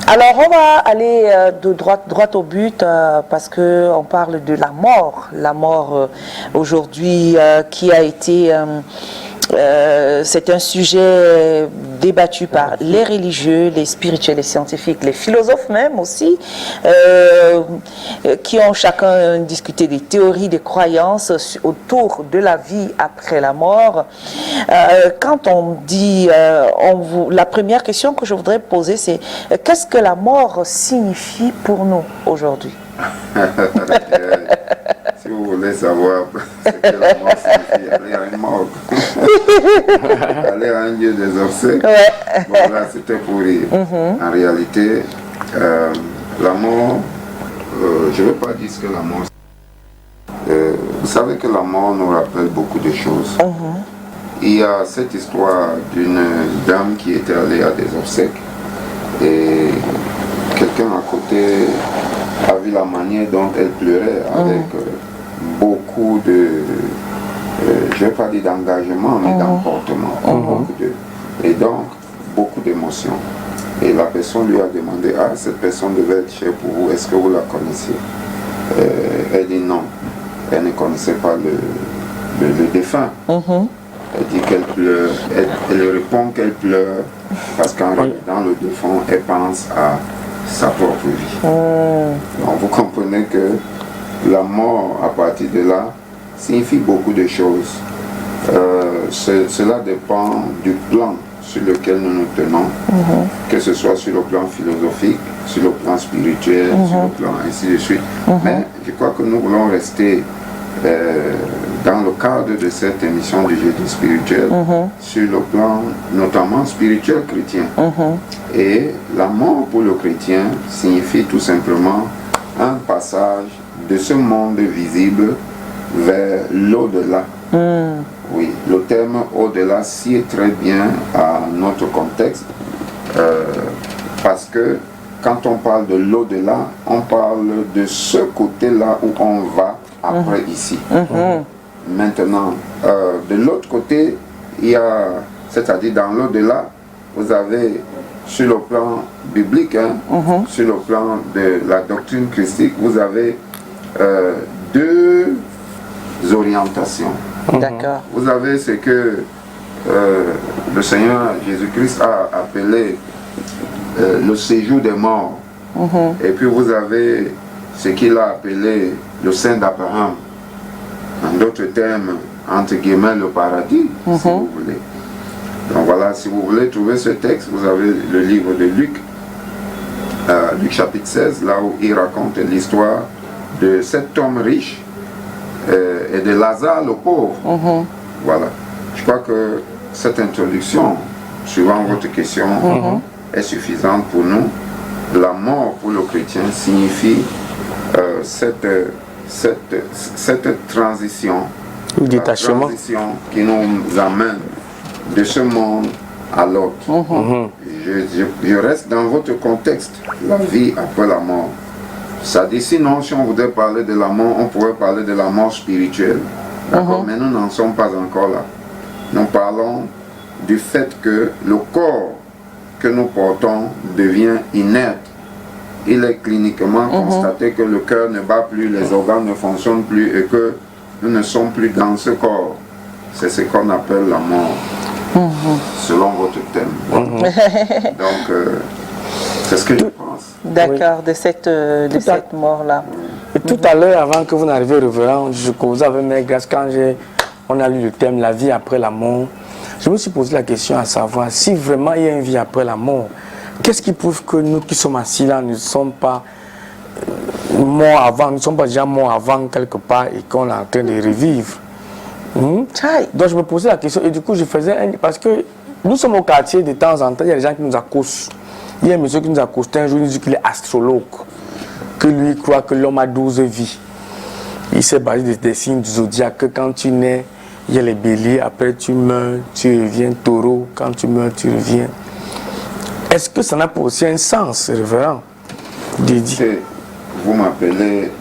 Alors, on va aller de droit au but parce qu'on parle de la mort aujourd'hui qui a été... c'est un sujet débattu par les religieux, les spirituels, les scientifiques, les philosophes même aussi, qui ont chacun discuté des théories, des croyances autour de la vie après la mort. Quand on dit, la première question que je voudrais poser, c'est qu'est-ce que la mort signifie pour nous aujourd'hui? Si vous voulez savoir ce que la mort signifie, allez à une morgue. Allez à un lieu des obsèques. Ouais. Bon, là, c'était pour rire. En réalité, la mort, je ne veux pas dire ce que la mort signifie. Vous savez que la mort nous rappelle beaucoup de choses. Il y a cette histoire d'une dame qui était allée à des obsèques et quelqu'un à côté a vu la manière dont elle pleurait avec beaucoup de, je ne vais pas dire d'engagement, mais d'emportement. Et donc, beaucoup d'émotions. Et la personne lui a demandé, cette personne devait être chère pour vous, est-ce que vous la connaissiez? Elle dit non, elle ne connaissait pas le défunt. Elle dit qu'elle pleure, elle répond qu'elle pleure parce qu'en regardant le défunt, elle pense à sa propre vie. Donc vous comprenez que la mort, à partir de là, signifie beaucoup de choses. Cela dépend du plan sur lequel nous nous tenons, que ce soit sur le plan philosophique, sur le plan spirituel, sur le plan ainsi de suite. Mais je crois que nous voulons rester dans le cadre de cette émission du jeudi spirituel, sur le plan notamment spirituel chrétien. Et la mort pour le chrétien signifie tout simplement un passage de ce monde visible vers l'au-delà. Oui, le terme au-delà sied très bien à notre contexte, parce que quand on parle de l'au-delà, on parle de ce côté-là où on va après ici. Maintenant, de l'autre côté, il y a, c'est-à-dire dans l'au-delà, vous avez sur le plan biblique, sur le plan de la doctrine christique, vous avez deux orientations. D'accord. Vous avez ce que le Seigneur Jésus-Christ a appelé le séjour des morts. Et puis vous avez ce qu'il a appelé le sein d'Abraham. En d'autres termes, entre guillemets, le paradis, si vous voulez. Donc voilà, si vous voulez trouver ce texte, vous avez le livre de Luc, Luc chapitre 16, là où il raconte l'histoire de cet homme riche et de Lazare le pauvre. Voilà. Je crois que cette introduction, suivant votre question, est suffisante pour nous. La mort pour le chrétien signifie cette transition, détachement, la transition qui nous amène de ce monde à l'autre. Je reste dans votre contexte, la vie après la mort. Ça dit, sinon, si on voudrait parler de la mort, on pourrait parler de la mort spirituelle. D'accord, mais nous n'en sommes pas encore là. Nous parlons du fait que le corps que nous portons devient inerte. Il est cliniquement constaté que le cœur ne bat plus, les organes ne fonctionnent plus et que nous ne sommes plus dans ce corps. C'est ce qu'on appelle la mort, selon votre thème. Donc, c'est ce que je pense. D'accord, de cette mort-là. Et tout à l'heure, avant que vous n'arriviez, révérend, je causais avec mes grâces quand on a lu le thème « La vie après la mort ». Je me suis posé la question à savoir si vraiment il y a une vie après la mort. Qu'est-ce qui prouve que nous qui sommes assis là ne sommes pas morts avant, nous ne sommes pas déjà morts avant quelque part et qu'on est en train de revivre? Donc je me posais la question et du coup je faisais parce que nous sommes au quartier de temps en temps, il y a des gens qui nous accostent. Il y a un monsieur qui nous accostait un jour, il dit qu'il est astrologue, que lui croit que l'homme a 12 vies. Il s'est basé des signes du zodiaque, que quand tu nais, il y a les béliers, après tu meurs, tu reviens taureau, quand tu meurs, tu reviens. Est-ce que ça n'a pas aussi un sens, révérend Dédié? Vous m'appelez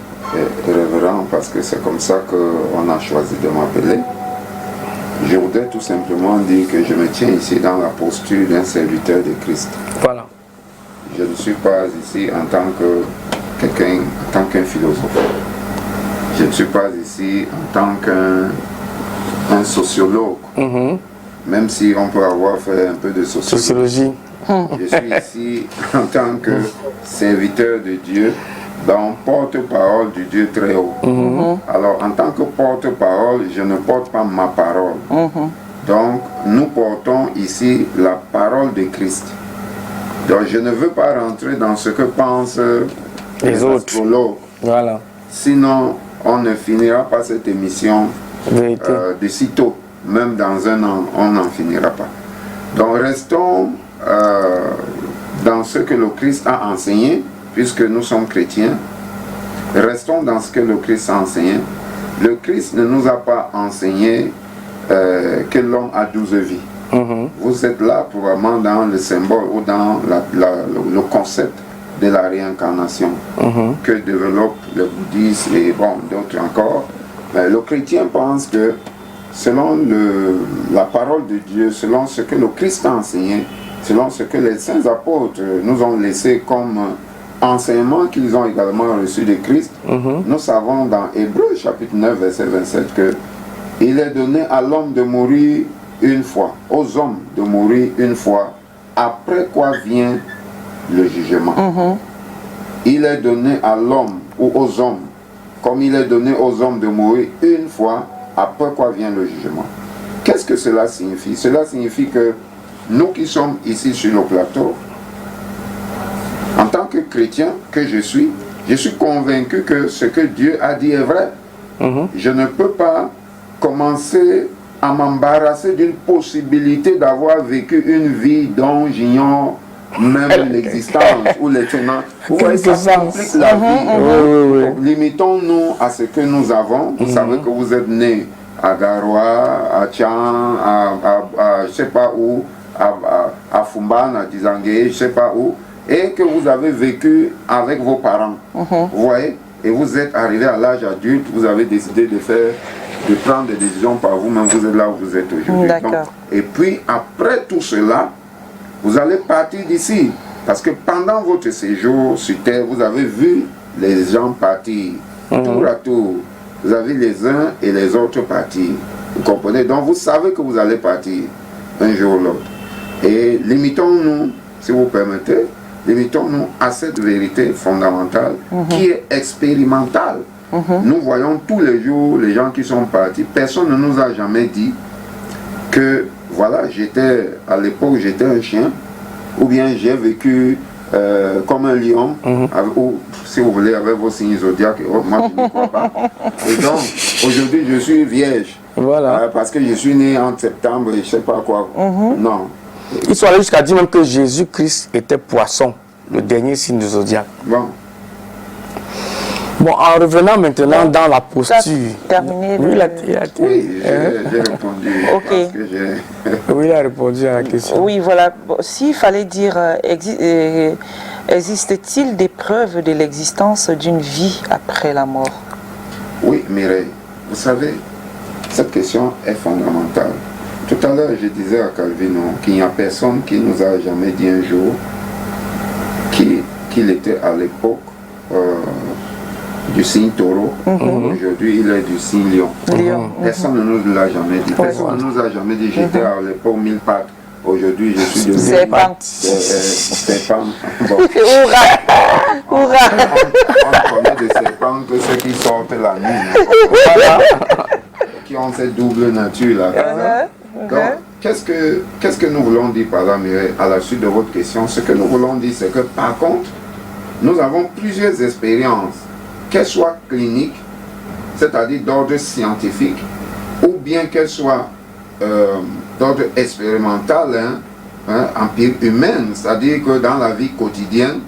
révérend parce que c'est comme ça qu'on a choisi de m'appeler. Je voudrais tout simplement dire que je me tiens ici dans la posture d'un serviteur de Christ. Voilà. je ne suis pas ici en tant que quelqu'un, en tant qu'un philosophe. Je ne suis pas ici en tant qu'un sociologue. Même si on peut avoir fait un peu de sociologie. Je suis ici en tant que serviteur de Dieu, dans porte-parole du Dieu très haut. Alors, en tant que porte-parole, je ne porte pas ma parole. Donc, nous portons ici la parole de Christ. Donc, je ne veux pas rentrer dans ce que pensent les autres astrologues. Voilà. Sinon, on ne finira pas cette émission de sitôt. Même dans un an, on n'en finira pas. Donc, restons dans ce que le Christ a enseigné, puisque nous sommes chrétiens. Restons dans ce que le Christ a enseigné. Le Christ ne nous a pas enseigné que l'homme a 12 vies. Vous êtes là probablement dans le symbole ou dans le concept de la réincarnation que développe le bouddhisme et bon, d'autres encore. Mais le chrétien pense que selon la parole de Dieu, selon ce que le Christ a enseigné, selon ce que les saints apôtres nous ont laissé comme enseignement qu'ils ont également reçu de Christ, nous savons dans Hébreux chapitre 9 verset 27 que il est donné à l'homme de mourir une fois, aux hommes de mourir une fois, après quoi vient le jugement. Il est donné à l'homme ou aux hommes, comme il est donné aux hommes de mourir une fois, après quoi vient le jugement. Qu'est-ce que cela signifie? Cela signifie que nous qui sommes ici sur le plateau, en tant que chrétien que je suis convaincu que ce que Dieu a dit est vrai. Je ne peux pas commencer à m'embarrasser d'une possibilité d'avoir vécu une vie dont j'ignore même l'existence ou les tenants. Vous voyez, ça complique la vie. Limitons-nous à ce que nous avons. Vous savez que vous êtes né à Garoua, à Tchan, à je sais pas où, à Fumban, à Dizangué, je sais pas où, et que vous avez vécu avec vos parents. Vous voyez, et vous êtes arrivé à l'âge adulte, vous avez décidé de prendre des décisions par vous-même, vous êtes là où vous êtes aujourd'hui. Et puis après tout cela, vous allez partir d'ici. Parce que pendant votre séjour sur terre, vous avez vu les gens partir, tour à tour. Vous avez les uns et les autres partir. Vous comprenez? Donc vous savez que vous allez partir un jour ou l'autre. Et limitons-nous, si vous permettez, limitons-nous à cette vérité fondamentale qui est expérimentale. Nous voyons tous les jours les gens qui sont partis. Personne ne nous a jamais dit que, voilà, à l'époque j'étais un chien, ou bien j'ai vécu comme un lion, ou si vous voulez avec vos signes zodiaques, moi je ne crois pas. Et donc, aujourd'hui je suis vierge, parce que je suis né en septembre et je ne sais pas quoi. Non. Ils sont allés jusqu'à dire même que Jésus-Christ était poisson, le dernier signe du zodiaque. Bon, en revenant maintenant dans la posture. Terminé oui, j'ai répondu. Parce que oui, il a répondu à la question. Oui, voilà. Bon, s'il fallait dire, existe-t-il des preuves de l'existence d'une vie après la mort? Oui, Mireille. Vous savez, cette question est fondamentale. Tout à l'heure, je disais à Calvino qu'il n'y a personne qui nous a jamais dit un jour qu'il était à l'époque du signe taureau. Aujourd'hui, il est du signe lion. Personne ne nous l'a jamais dit. Personne ne nous a jamais dit j'étais à l'époque mille pattes. Aujourd'hui, je suis de serpent. Bon. On connaît des serpents que ceux qui sortent la nuit. Qui ont cette double nature-là. Donc, qu'est-ce que nous voulons dire par là, Mireille, à la suite de votre question? Ce que nous voulons dire, c'est que par contre, nous avons plusieurs expériences, qu'elles soient cliniques, c'est-à-dire d'ordre scientifique, ou bien qu'elles soient d'ordre expérimental, empirique humaine, c'est-à-dire que dans la vie quotidienne,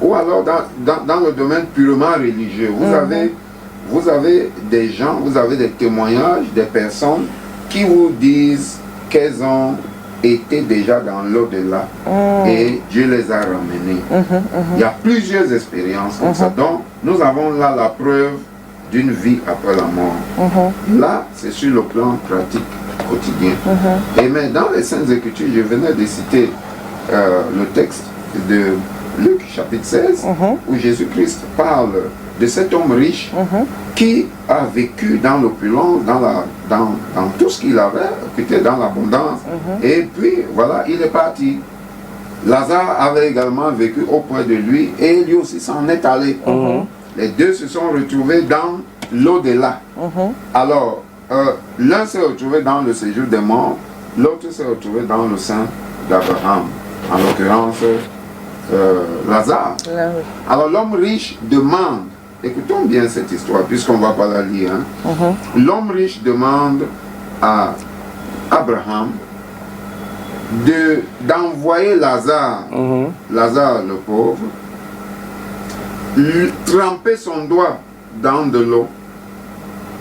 ou alors dans le domaine purement religieux. Vous avez des gens, vous avez des témoignages, des personnes qui vous disent qu'elles ont été déjà dans l'au-delà et Dieu les a ramenées. Il y a plusieurs expériences comme ça. Donc, nous avons là la preuve d'une vie après la mort. Là, c'est sur le plan pratique quotidien. Et mais dans les Saintes Écritures, je venais de citer le texte de Luc chapitre 16, où Jésus-Christ parle de cet homme riche qui a vécu dans l'opulence, dans tout ce qu'il avait, qui était dans l'abondance. Et puis, voilà, il est parti. Lazare avait également vécu auprès de lui et lui aussi s'en est allé. Les deux se sont retrouvés dans l'au-delà. Alors, l'un s'est retrouvé dans le séjour des morts, l'autre s'est retrouvé dans le sein d'Abraham. En l'occurrence, Lazare. Alors l'homme riche demande, écoutons bien cette histoire puisqu'on ne va pas la lire. L'homme riche demande à Abraham d'envoyer Lazare, Lazare le pauvre, tremper son doigt dans de l'eau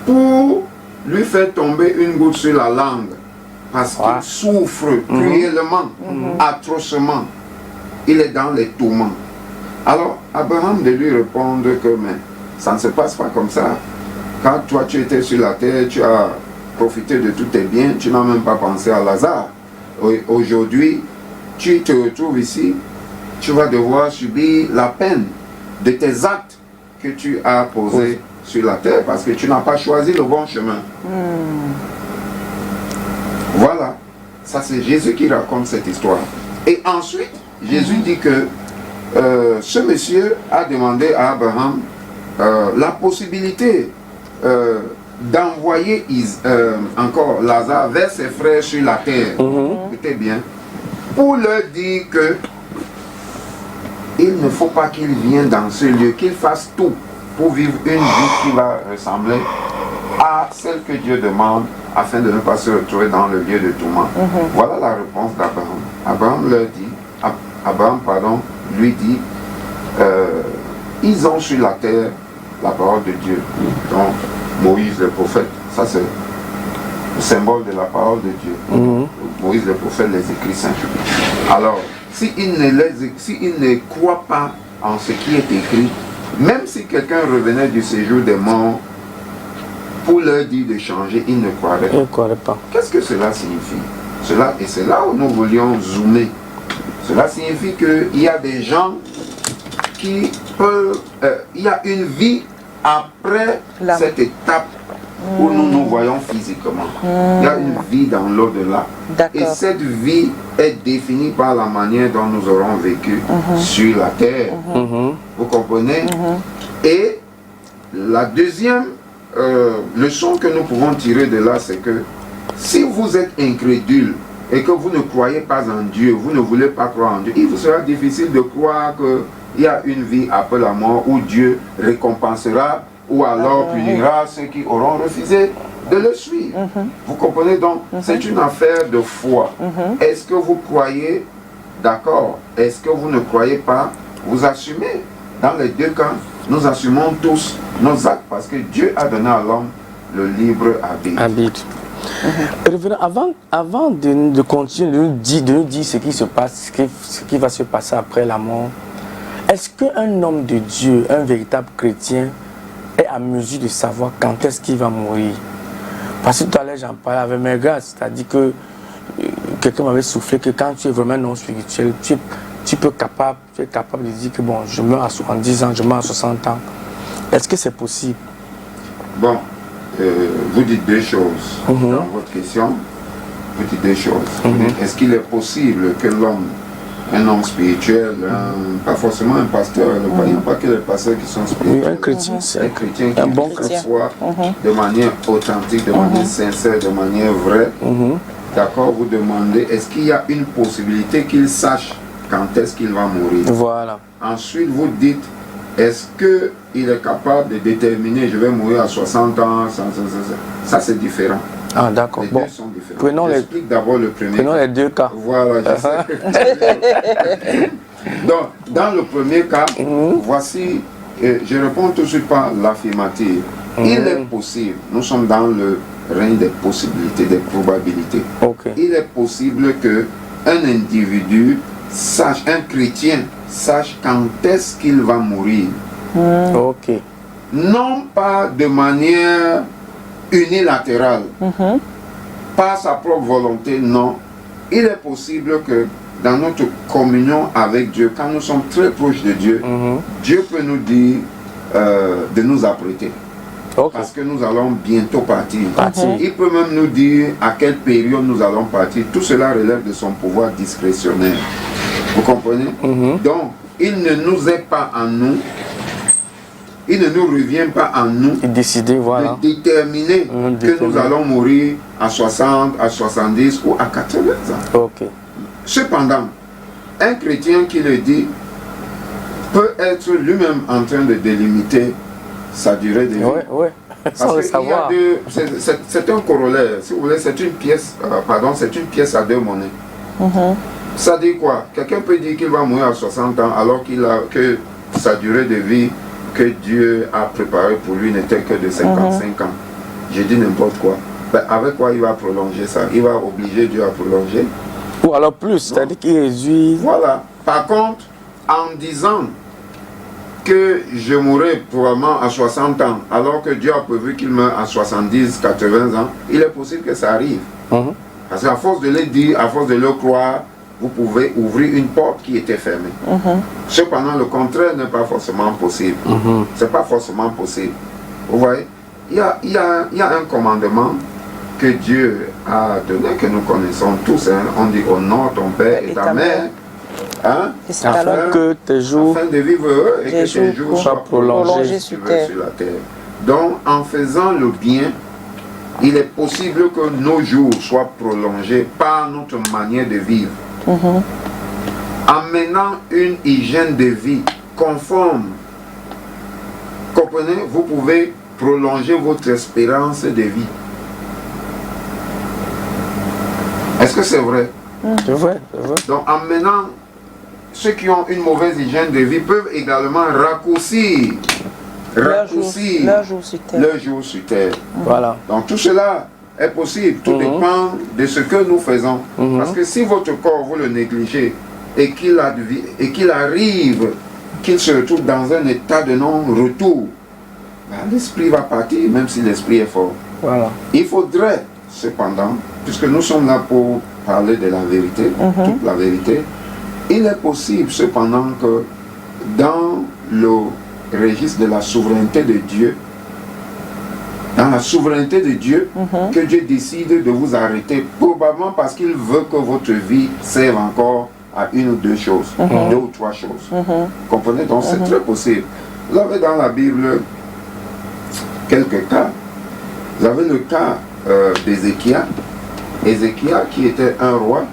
pour lui faire tomber une goutte sur la langue parce qu'il souffre cruellement, atrocement. Il est dans les tourments. Alors, Abraham de lui répondre que mais ça ne se passe pas comme ça. Quand toi tu étais sur la terre, tu as profité de tous tes biens, tu n'as même pas pensé à Lazare. Aujourd'hui, tu te retrouves ici, tu vas devoir subir la peine de tes actes que tu as posés sur la terre parce que tu n'as pas choisi le bon chemin. Voilà, ça c'est Jésus qui raconte cette histoire. Et ensuite, Jésus dit que ce monsieur a demandé à Abraham la possibilité d'envoyer encore Lazare vers ses frères sur la terre. Écoutez bien. Pour leur dire que il ne faut pas qu'il vienne dans ce lieu, qu'il fasse tout pour vivre une vie qui va ressembler à celle que Dieu demande afin de ne pas se retrouver dans le lieu de tourment. Voilà la réponse d'Abraham. Abraham lui dit, ils ont sur la terre la parole de Dieu. Donc, Moïse le prophète, ça c'est le symbole de la parole de Dieu. Moïse le prophète, les écrits saints. Alors, s'il ne croit pas en ce qui est écrit, même si quelqu'un revenait du séjour des morts pour leur dire de changer, il ne croirait pas. Qu'est-ce que cela signifie? Et c'est là où nous voulions zoomer. Cela signifie qu'il y a des gens qui peuvent... il y a une vie après cette étape où nous nous voyons physiquement. Il y a une vie dans l'au-delà. Et cette vie est définie par la manière dont nous aurons vécu sur la terre. Vous comprenez? Et la deuxième leçon que nous pouvons tirer de là, c'est que si vous êtes incrédule et que vous ne croyez pas en Dieu, vous ne voulez pas croire en Dieu, il vous sera difficile de croire qu'il y a une vie après la mort où Dieu récompensera ou alors punira ceux qui auront refusé de le suivre. Vous comprenez donc? C'est une affaire de foi. Est-ce que vous croyez? D'accord. Est-ce que vous ne croyez pas? Vous assumez. Dans les deux cas, nous assumons tous nos actes parce que Dieu a donné à l'homme le libre arbitre. Révérend, avant de continuer de nous dire ce qui se passe, ce qui va se passer après la mort, est-ce qu'un homme de Dieu, un véritable chrétien, est à mesure de savoir quand est-ce qu'il va mourir? Parce que tout à l'heure j'en parlais avec mes gars, c'est-à-dire que quelqu'un m'avait soufflé que quand tu es vraiment non spirituel, tu es capable de dire que bon, je meurs à 70 ans, je meurs à 60 ans. Est-ce que c'est possible? Bon, vous dites deux choses dans votre question. Vous dites deux choses. Est-ce qu'il est possible que l'homme, un homme spirituel, pas forcément un pasteur, ne croyons pas que les pasteurs qui sont spirituels, un chrétien, c'est un chrétien qui un bon chrétien, de manière authentique, de manière sincère, de manière vraie. D'accord, vous demandez, est-ce qu'il y a une possibilité qu'il sache quand est-ce qu'il va mourir? Voilà. Ensuite, vous dites, est-ce qu'il est capable de déterminer, je vais mourir à 60 ans, ça c'est différent. Ah d'accord. Les deux sont différents. J'explique d'abord le premier cas. Les deux cas. Voilà, je sais. Donc, dans le premier cas, voici, je réponds tout de suite par l'affirmative. Il est possible, nous sommes dans le règne des possibilités, des probabilités. Il est possible qu'un individu sache, un chrétien sache quand est-ce qu'il va mourir. Non pas de manière unilatérale, par sa propre volonté, non. Il est possible que dans notre communion avec Dieu, quand nous sommes très proches de Dieu, Dieu peut nous dire de nous apprêter. Parce que nous allons bientôt partir. Il peut même nous dire à quelle période nous allons partir. Tout cela relève de son pouvoir discrétionnaire. Vous comprenez? Donc, il ne nous est pas en nous, il ne nous revient pas en nous décider, voilà, de déterminer que nous allons mourir à 60, à 70 ou à 80 ans. Cependant, un chrétien qui le dit peut être lui-même en train de délimiter sa durée de vie. Parce que c'est un corollaire, si vous voulez, c'est une pièce, c'est une pièce à deux monnaies. Ça dit quoi? Quelqu'un peut dire qu'il va mourir à 60 ans alors que sa durée de vie que Dieu a préparée pour lui n'était que de 55 ans. J'ai dit n'importe quoi. Ben, avec quoi il va prolonger ça? Il va obliger Dieu à prolonger? Ou alors plus, c'est-à-dire qu'il réduit. Voilà. Par contre, en disant que je mourrai probablement à 60 ans, alors que Dieu a prévu qu'il meure à 70, 80 ans, il est possible que ça arrive. Parce qu'à force de le dire, à force de le croire, vous pouvez ouvrir une porte qui était fermée. Cependant, le contraire n'est pas forcément possible. C'est pas forcément possible. Vous voyez, il y a un commandement que Dieu a donné, que nous connaissons tous. On dit honore ton père et ta mère. Afin que tes jours, afin de vivre heureux et que tes jours soient prolongés sur la terre. Donc, en faisant le bien, il est possible que nos jours soient prolongés par notre manière de vivre. En menant une hygiène de vie conforme, comprenez, vous pouvez prolonger votre espérance de vie. Est-ce que c'est vrai? C'est vrai, c'est vrai. Donc, en menant, ceux qui ont une mauvaise hygiène de vie peuvent également raccourcir leur jour sur terre. Voilà. Donc, tout cela est possible. Tout dépend de ce que nous faisons. Parce que si votre corps, vous le négligez et qu'il arrive, qu'il se retrouve dans un état de non-retour, ben, l'esprit va partir, même si l'esprit est fort. Voilà. Il faudrait, cependant, puisque nous sommes là pour parler de la vérité, toute la vérité, il est possible, cependant, que dans le registre de la souveraineté de Dieu, dans la souveraineté de Dieu, que Dieu décide de vous arrêter, probablement parce qu'il veut que votre vie serve encore à une ou deux choses, deux ou trois choses. Comprenez? Donc c'est très possible. Vous avez dans la Bible quelques cas. Vous avez le cas d'Ézéchias. Ézéchias qui était un roi,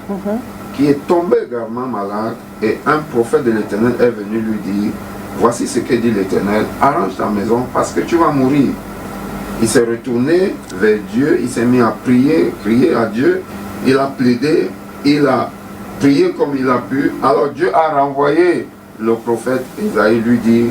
qui est tombé gravement malade, et un prophète de l'Éternel est venu lui dire, voici ce que dit l'Éternel, arrange ta maison parce que tu vas mourir. Il s'est retourné vers Dieu, il s'est mis à prier à Dieu, il a plaidé, il a prié comme il a pu. Alors Dieu a renvoyé le prophète Isaïe, lui dit,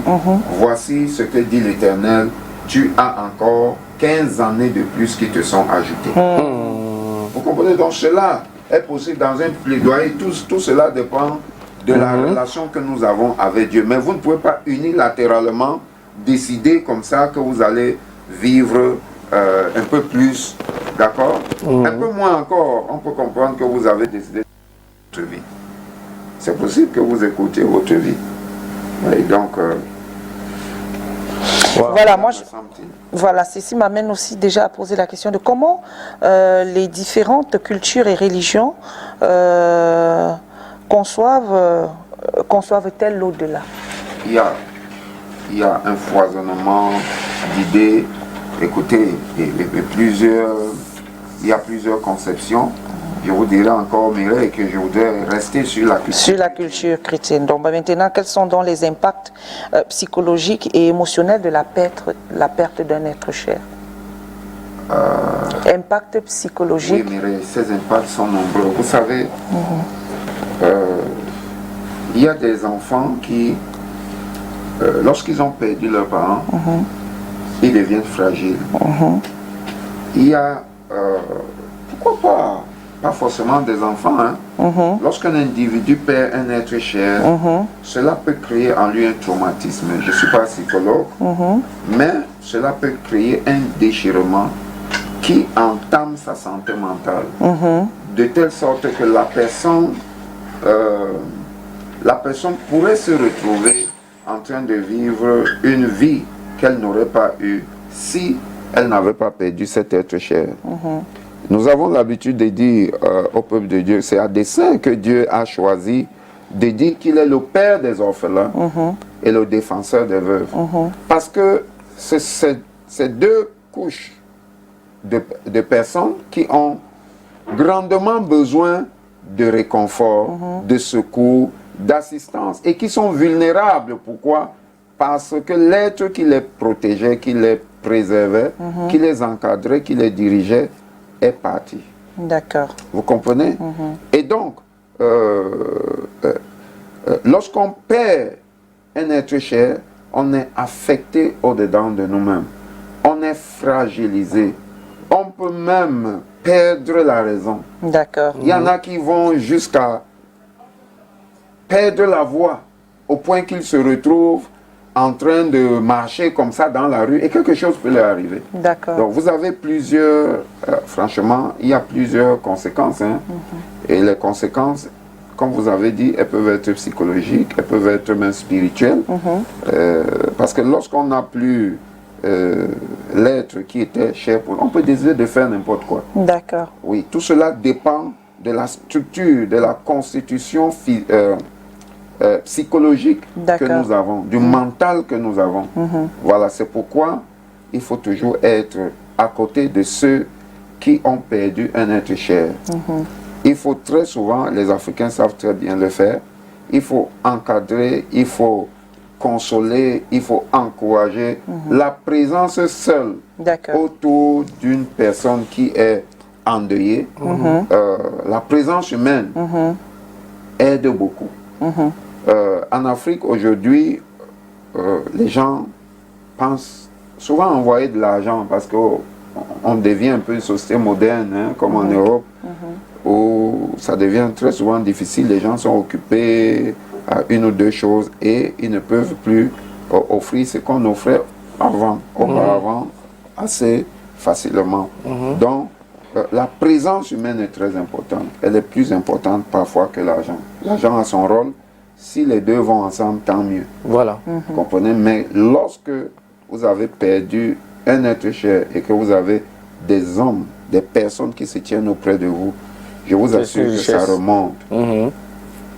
voici ce que dit l'Éternel, tu as encore 15 années de plus qui te sont ajoutées. Vous comprenez? Donc cela est possible dans un plaidoyer, tout cela dépend de la relation que nous avons avec Dieu. Mais vous ne pouvez pas unilatéralement décider comme ça que vous allez vivre un peu plus, d'accord? Un peu moins encore, on peut comprendre que vous avez décidé de votre vie. C'est possible que vous écoutiez votre vie. Et donc, voilà, ceci m'amène aussi déjà à poser la question de comment les différentes cultures et religions conçoivent-elles l'au-delà? Il y a un foisonnement d'idées. Écoutez, il y a plusieurs conceptions. Je vous dirais encore, Mireille, que je voudrais rester sur la culture. Sur la culture chrétienne. Donc maintenant, quels sont donc les impacts psychologiques et émotionnels de la perte d'un être cher? Impact psychologique. Oui, Mireille, ces impacts sont nombreux. Vous savez, il y a des enfants qui, lorsqu'ils ont perdu leurs parents, ils deviennent fragiles. Il y a, pourquoi pas forcément des enfants, lorsqu'un individu perd un être cher, cela peut créer en lui un traumatisme. Je ne suis pas psychologue, mais cela peut créer un déchirement qui entame sa santé mentale, de telle sorte que la personne la personne pourrait se retrouver en train de vivre une vie qu'elle n'aurait pas eue si elle n'avait pas perdu cet être cher. Nous avons l'habitude de dire au peuple de Dieu, c'est à dessein que Dieu a choisi de dire qu'il est le père des orphelins et le défenseur des veuves. Parce que c'est deux couches de personnes qui ont grandement besoin de réconfort, de secours, d'assistance et qui sont vulnérables. Pourquoi? Parce que l'être qui les protégeait, qui les préservait, qui les encadrait, qui les dirigeait est parti. D'accord. Vous comprenez? Et donc, lorsqu'on perd un être cher, on est affecté au-dedans de nous-mêmes. On est fragilisé. On peut même perdre la raison. D'accord. Il y en a qui vont jusqu'à perdre la voix au point qu'ils se retrouvent en train de marcher comme ça dans la rue et quelque chose peut leur arriver. D'accord. Donc vous avez plusieurs, franchement, il y a plusieurs conséquences. Hein. Et les conséquences, comme vous avez dit, elles peuvent être psychologiques, elles peuvent être même spirituelles. Parce que lorsqu'on n'a plus l'être qui était cher pour nous, on peut décider de faire n'importe quoi. D'accord. Oui, tout cela dépend de la structure, de la constitution psychologique que nous avons, du mental que nous avons. Voilà, c'est pourquoi il faut toujours être à côté de ceux qui ont perdu un être cher. Il faut très souvent, les Africains savent très bien le faire, il faut encadrer, il faut consoler, il faut encourager. La présence seule autour d'une personne qui est endeuillée, la présence humaine aide beaucoup. En Afrique, aujourd'hui, les gens pensent souvent envoyer de l'argent parce qu'on devient un peu une société moderne, hein, comme en Europe, où ça devient très souvent difficile. Les gens sont occupés à une ou deux choses et ils ne peuvent plus offrir ce qu'on offrait auparavant assez facilement. Donc, la présence humaine est très importante. Elle est plus importante parfois que l'argent. L'argent a son rôle. Si les deux vont ensemble, tant mieux. Voilà. Vous comprenez? Mais lorsque vous avez perdu un être cher et que vous avez des hommes, des personnes qui se tiennent auprès de vous, je vous assure que ça remonte,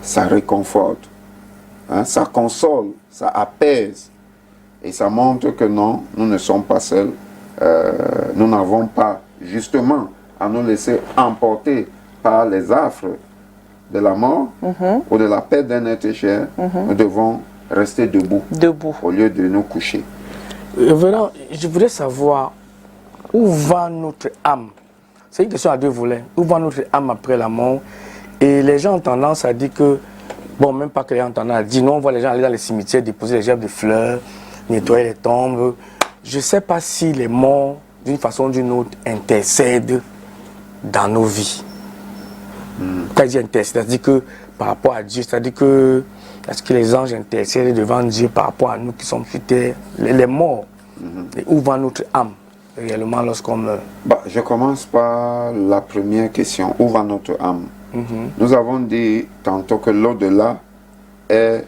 ça réconforte, hein, ça console, ça apaise. Et ça montre que non, nous ne sommes pas seuls. Nous n'avons pas justement à nous laisser emporter par les affres de la mort ou de la perte d'un être cher. Nous devons rester debout au lieu de nous coucher. Révérend, je voudrais savoir où va notre âme. C'est une question à deux volets. Où va notre âme après la mort? Et les gens ont tendance à dire que, bon, même pas que les gens ont tendance à dire, non, on voit les gens aller dans les cimetières, déposer les gerbes de fleurs, nettoyer les tombes. Je ne sais pas si les morts, d'une façon ou d'une autre, intercèdent dans nos vies. Quand je dis intercèdent, c'est-à-dire que par rapport à Dieu, c'est-à-dire que est-ce que les anges intercèdent devant Dieu par rapport à nous qui sommes sur terre, les morts? Et où va notre âme réellement lorsqu'on meurt? Je commence par la première question. Où va notre âme? Nous avons dit tantôt que l'au-delà est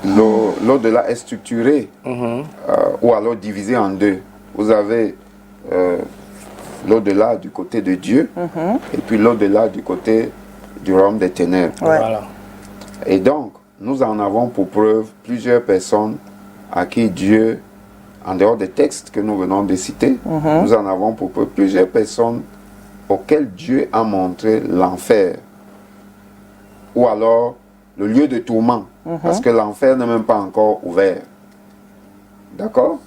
l'au-delà est structuré ou alors divisé en deux. Vous avez l'au-delà du côté de Dieu et puis l'au-delà du côté du royaume des ténèbres. Voilà. Et donc, nous en avons pour preuve plusieurs personnes à qui Dieu, en dehors des textes que nous venons de citer, nous en avons pour preuve plusieurs personnes auxquelles Dieu a montré l'enfer ou alors le lieu de tourment, parce que l'enfer n'est même pas encore ouvert. D'accord?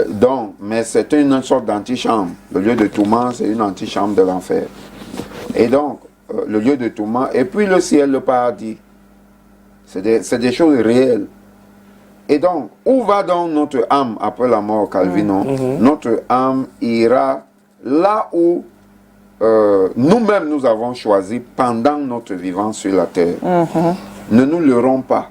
Donc, mais c'est une sorte d'antichambre. Le lieu de tourment, c'est une antichambre de l'enfer. Et donc, le lieu de tourment, et puis le ciel, le paradis. C'est des choses réelles. Et donc, où va donc notre âme après la mort, Calvino? Notre âme ira là où nous-mêmes nous avons choisi pendant notre vivant sur la terre. Ne nous leurrons pas.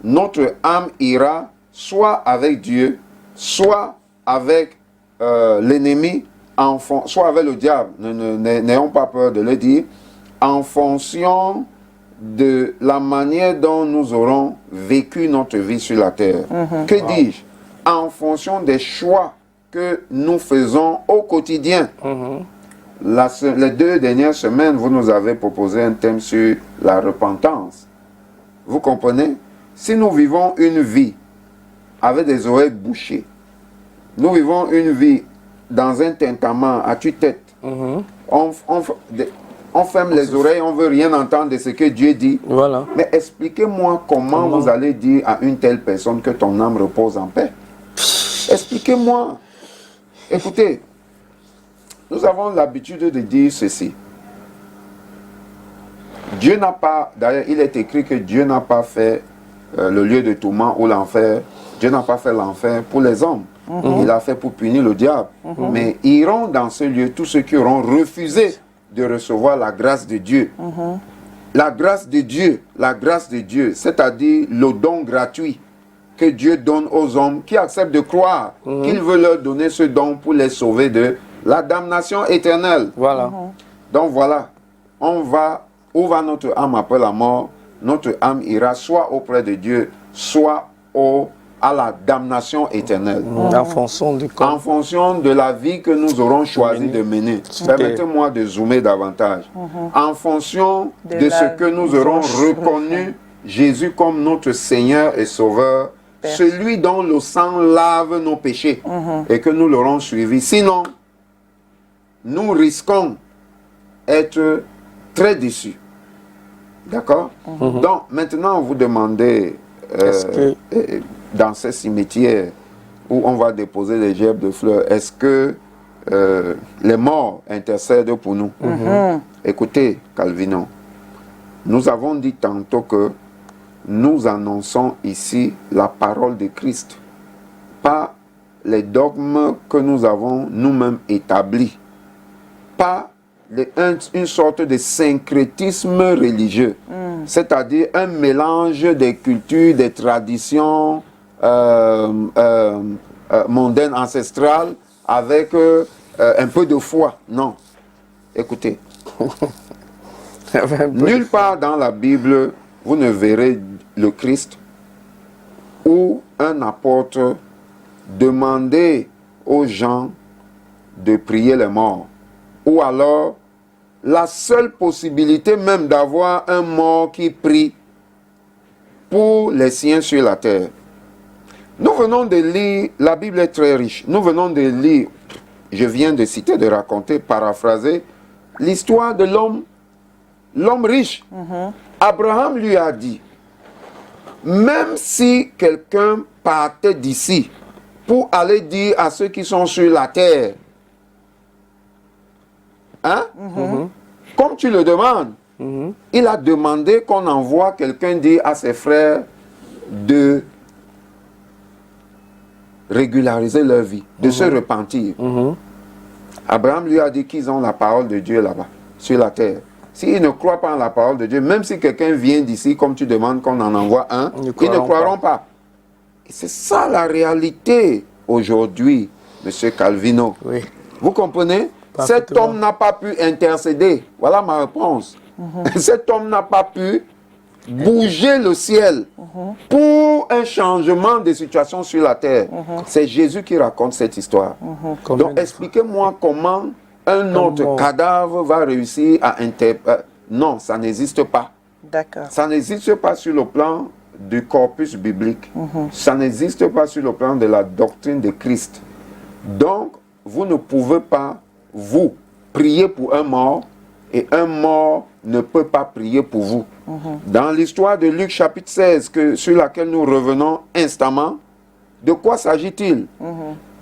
Notre âme ira soit avec Dieu, soit avec l'ennemi, soit avec le diable, n'ayons pas peur de le dire, en fonction de la manière dont nous aurons vécu notre vie sur la terre. Que dis-je? En fonction des choix que nous faisons au quotidien. Les 2 dernières semaines, vous nous avez proposé un thème sur la repentance. Vous comprenez? Si nous vivons une vie avec des oreilles bouchées, nous vivons une vie dans un tintement à tue-tête, on ferme les oreilles, on ne veut rien entendre de ce que Dieu dit. Voilà. Mais expliquez-moi comment vous allez dire à une telle personne que ton âme repose en paix. Expliquez-moi. Écoutez, nous avons l'habitude de dire ceci. Dieu n'a pas, d'ailleurs il est écrit que Dieu n'a pas fait le lieu de tourment ou l'enfer. Dieu n'a pas fait l'enfer pour les hommes. Il a fait pour punir le diable. Mais iront dans ce lieu tous ceux qui auront refusé de recevoir la grâce de Dieu. La grâce de Dieu, c'est-à-dire le don gratuit que Dieu donne aux hommes qui acceptent de croire qu'il veut leur donner ce don pour les sauver de la damnation éternelle. Voilà. Donc voilà, où va notre âme après la mort? Notre âme ira soit auprès de Dieu, soit à la damnation éternelle. En fonction du corps. En fonction de la vie que nous aurons choisi de mener. Permettez-moi de zoomer davantage. En fonction de ce que nous aurons reconnu Jésus comme notre Seigneur et Sauveur, celui dont le sang lave nos péchés, et que nous l'aurons suivi. Sinon, nous risquons d'être très déçus. D'accord? Donc, maintenant, vous demandez, dans ces cimetières où on va déposer les gerbes de fleurs, est-ce que les morts intercèdent pour nous? Écoutez, Calvino, nous avons dit tantôt que nous annonçons ici la parole de Christ, pas les dogmes que nous avons nous-mêmes établis, pas une sorte de syncrétisme religieux, c'est-à-dire un mélange des cultures, des traditions mondaines, ancestrales, avec un peu de foi. Non. Écoutez, nulle part dans la Bible, vous ne verrez le Christ ou un apôtre demander aux gens de prier les morts. Ou alors, la seule possibilité même d'avoir un mort qui prie pour les siens sur la terre. Nous venons de lire, la Bible est très riche, nous venons de lire, je viens de citer, de raconter, paraphraser, l'histoire de l'homme riche. Abraham lui a dit, même si quelqu'un partait d'ici pour aller dire à ceux qui sont sur la terre, comme tu le demandes, il a demandé qu'on envoie quelqu'un dire à ses frères de régulariser leur vie, de se repentir. Abraham lui a dit qu'ils ont la parole de Dieu là-bas, sur la terre. S'ils ne croient pas en la parole de Dieu, même si quelqu'un vient d'ici, comme tu demandes qu'on en envoie un, ils ne croiront pas. Et c'est ça la réalité aujourd'hui, M. Calvino. Oui. Vous comprenez? Cet homme n'a pas pu intercéder. Voilà ma réponse. Cet homme n'a pas pu bouger le ciel pour un changement de situation sur la terre. C'est Jésus qui raconte cette histoire. Donc expliquez-moi comment un autre cadavre va réussir à interpréter. Non, ça n'existe pas. D'accord. Ça n'existe pas sur le plan du corpus biblique. Ça n'existe pas sur le plan de la doctrine de Christ. Donc, vous ne pouvez pas, vous, prier pour un mort, et un mort ne peut pas prier pour vous. Dans l'histoire de Luc chapitre 16, sur laquelle nous revenons instamment, de quoi s'agit-il?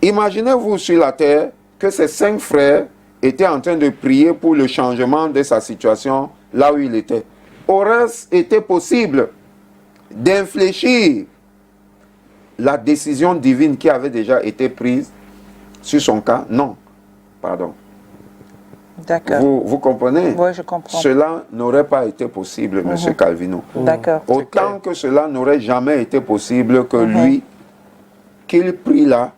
Imaginez-vous sur la terre que ces 5 frères étaient en train de prier pour le changement de sa situation là où il était. Aurait-ce été possible d'infléchir la décision divine qui avait déjà été prise sur son cas? Non. Pardon. D'accord. Vous comprenez? Oui, je comprends. Cela n'aurait pas été possible, M. Calvino. D'accord. Autant que cela n'aurait jamais été possible que lui, qu'il prie là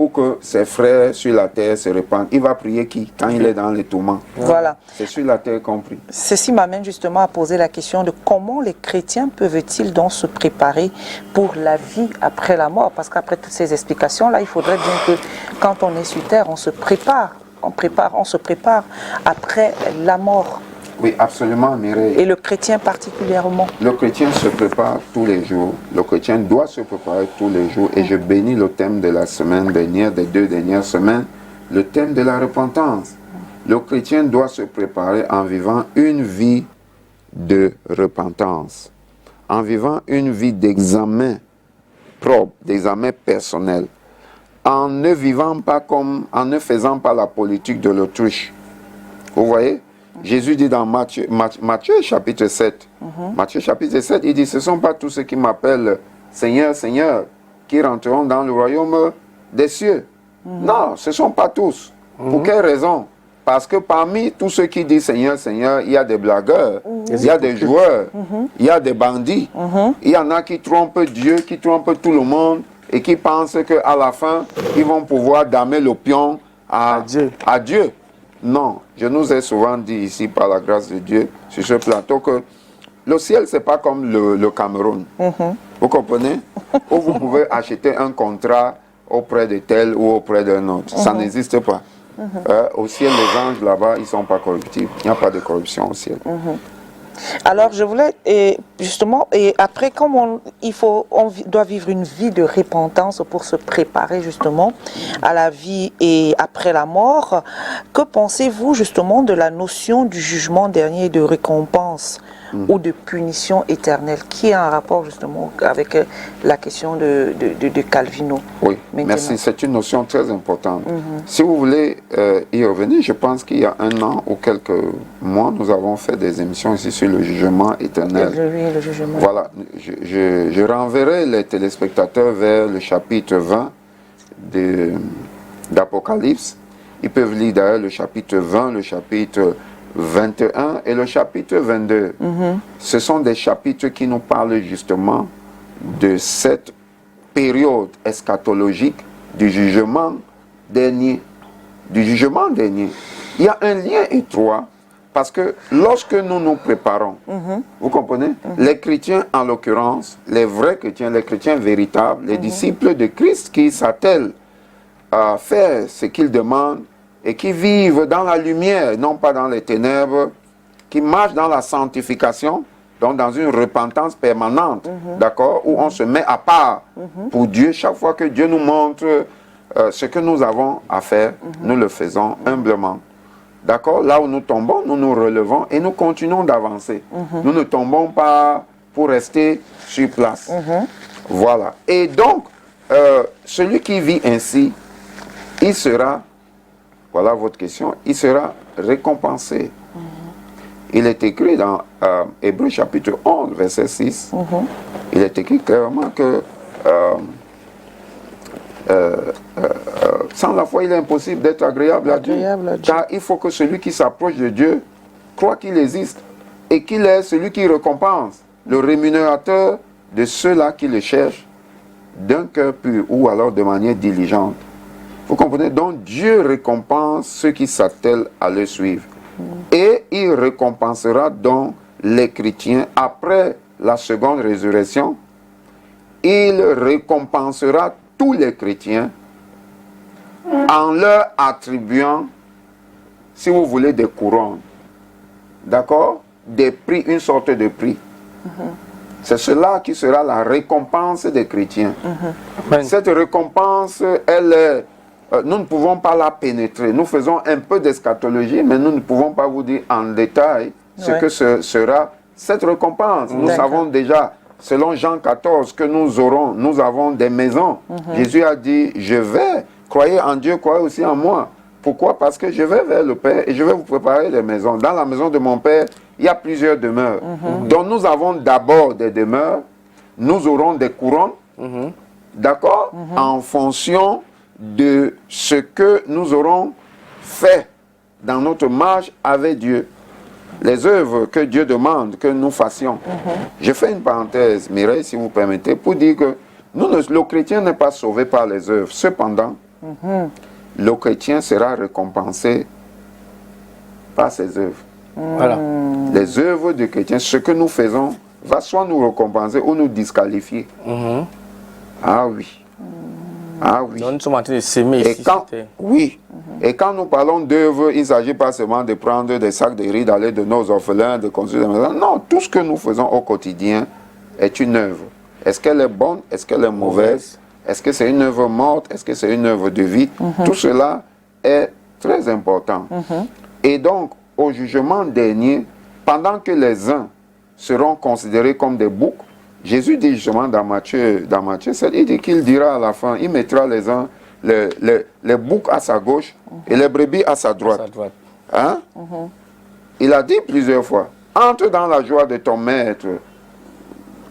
pour que ses frères sur la terre se répandent. Il va prier qui quand il est dans les tourments? Voilà. C'est sur la terre qu'on prie. Ceci m'amène justement à poser la question de comment les chrétiens peuvent-ils donc se préparer pour la vie après la mort? Parce qu'après toutes ces explications-là, il faudrait bien que quand on est sur terre, on se prépare. On se prépare après la mort. Oui, absolument, Mireille. Et le chrétien particulièrement. Le chrétien se prépare tous les jours. Le chrétien doit se préparer tous les jours. Et je bénis le thème de la semaine dernière, des 2 dernières semaines, le thème de la repentance. Le chrétien doit se préparer en vivant une vie de repentance, en vivant une vie d'examen propre, d'examen personnel, en ne vivant pas comme, en ne faisant pas la politique de l'autruche. Vous voyez? Jésus dit dans Matthieu chapitre 7, Matthieu chapitre 7, il dit, ce ne sont pas tous ceux qui m'appellent Seigneur, Seigneur, qui rentreront dans le royaume des cieux. Non, ce ne sont pas tous. Pour quelle raison? Parce que parmi tous ceux qui disent Seigneur, Seigneur, il y a des blagueurs, il y a des joueurs, il y a des bandits, il y en a qui trompent Dieu, qui trompent tout le monde et qui pensent qu'à la fin, ils vont pouvoir damer le pion à Dieu. Non, je nous ai souvent dit ici, par la grâce de Dieu, sur ce plateau, que le ciel, ce n'est pas comme le Cameroun. Vous comprenez? Où vous pouvez acheter un contrat auprès de tel ou auprès d'un autre. Ça n'existe pas. Au ciel, les anges là-bas, ils ne sont pas corruptibles. Il n'y a pas de corruption au ciel. Alors, je voulais, justement, et après, comme on doit vivre une vie de repentance pour se préparer justement à la vie et après la mort, que pensez-vous justement de la notion du jugement dernier et de récompense ou de punition éternelle, qui a un rapport justement avec la question de Calvino? Oui, merci. C'est une notion très importante. Si vous voulez y revenir, je pense qu'il y a 1 an ou quelques mois, nous avons fait des émissions ici sur le jugement éternel. Oui, le jugement. Voilà, je renverrai les téléspectateurs vers le chapitre 20 d'Apocalypse. Ils peuvent lire d'ailleurs le chapitre 20, le chapitre 21 et le chapitre 22. Ce sont des chapitres qui nous parlent justement de cette période eschatologique du jugement dernier. Du jugement dernier. Il y a un lien étroit parce que lorsque nous nous préparons, vous comprenez, les chrétiens en l'occurrence, les vrais chrétiens, les chrétiens véritables, les disciples de Christ qui s'attellent à faire ce qu'ils demandent, et qui vivent dans la lumière, non pas dans les ténèbres, qui marchent dans la sanctification, donc dans une repentance permanente, d'accord, où on se met à part pour Dieu. Chaque fois que Dieu nous montre ce que nous avons à faire, nous le faisons humblement. D'accord? Là où nous tombons, nous nous relevons et nous continuons d'avancer. Nous ne tombons pas pour rester sur place. Voilà. Et donc, celui qui vit ainsi, il sera... Voilà votre question. Il sera récompensé. Il est écrit dans Hébreux chapitre 11, verset 6. Il est écrit clairement que sans la foi, il est impossible d'être agréable à Dieu. Car il faut que celui qui s'approche de Dieu croit qu'il existe et qu'il est celui qui récompense, le rémunérateur de ceux-là qui le cherchent d'un cœur pur ou alors de manière diligente. Vous comprenez? Donc Dieu récompense ceux qui s'attellent à le suivre. Et il récompensera donc les chrétiens après la seconde résurrection. Il récompensera tous les chrétiens en leur attribuant, si vous voulez, des couronnes. D'accord? Des prix, une sorte de prix. C'est cela qui sera la récompense des chrétiens. Cette récompense, elle est... nous ne pouvons pas la pénétrer. Nous faisons un peu d'eschatologie, mais nous ne pouvons pas vous dire en détail ce que sera cette récompense. Nous savons déjà, selon Jean 14, que nous avons des maisons. Jésus a dit, je vais, croyez en Dieu, croyez aussi en moi. Pourquoi? Parce que je vais vers le Père et je vais vous préparer des maisons. Dans la maison de mon Père, il y a plusieurs demeures. Donc nous avons d'abord des demeures, nous aurons des couronnes, d'accord, en fonction de ce que nous aurons fait dans notre marche avec Dieu. Les œuvres que Dieu demande que nous fassions. Je fais une parenthèse, Mireille, si vous permettez, pour dire que le chrétien n'est pas sauvé par les œuvres. Cependant, Le chrétien sera récompensé par ses œuvres. Voilà. Les œuvres du chrétien, ce que nous faisons, va soit nous récompenser ou nous disqualifier. Ah oui. Ah oui. Donc, nous sommes en train de s'aimer ici. Oui. Et quand nous parlons d'œuvres, il ne s'agit pas seulement de prendre des sacs de riz, d'aller de nos orphelins, de construire des maisons. Non, tout ce que nous faisons au quotidien est une œuvre. Est-ce qu'elle est bonne? Est-ce qu'elle est mauvaise? Est-ce que c'est une œuvre morte? Est-ce que c'est une œuvre de vie? Tout cela est très important. Et donc, au jugement dernier, pendant que les uns seront considérés comme des boucs, Jésus dit justement dans Matthieu 7, il dit qu'il dira à la fin, il mettra les boucs à sa gauche et les brebis à sa droite. Hein? Il a dit plusieurs fois, entre dans la joie de ton maître,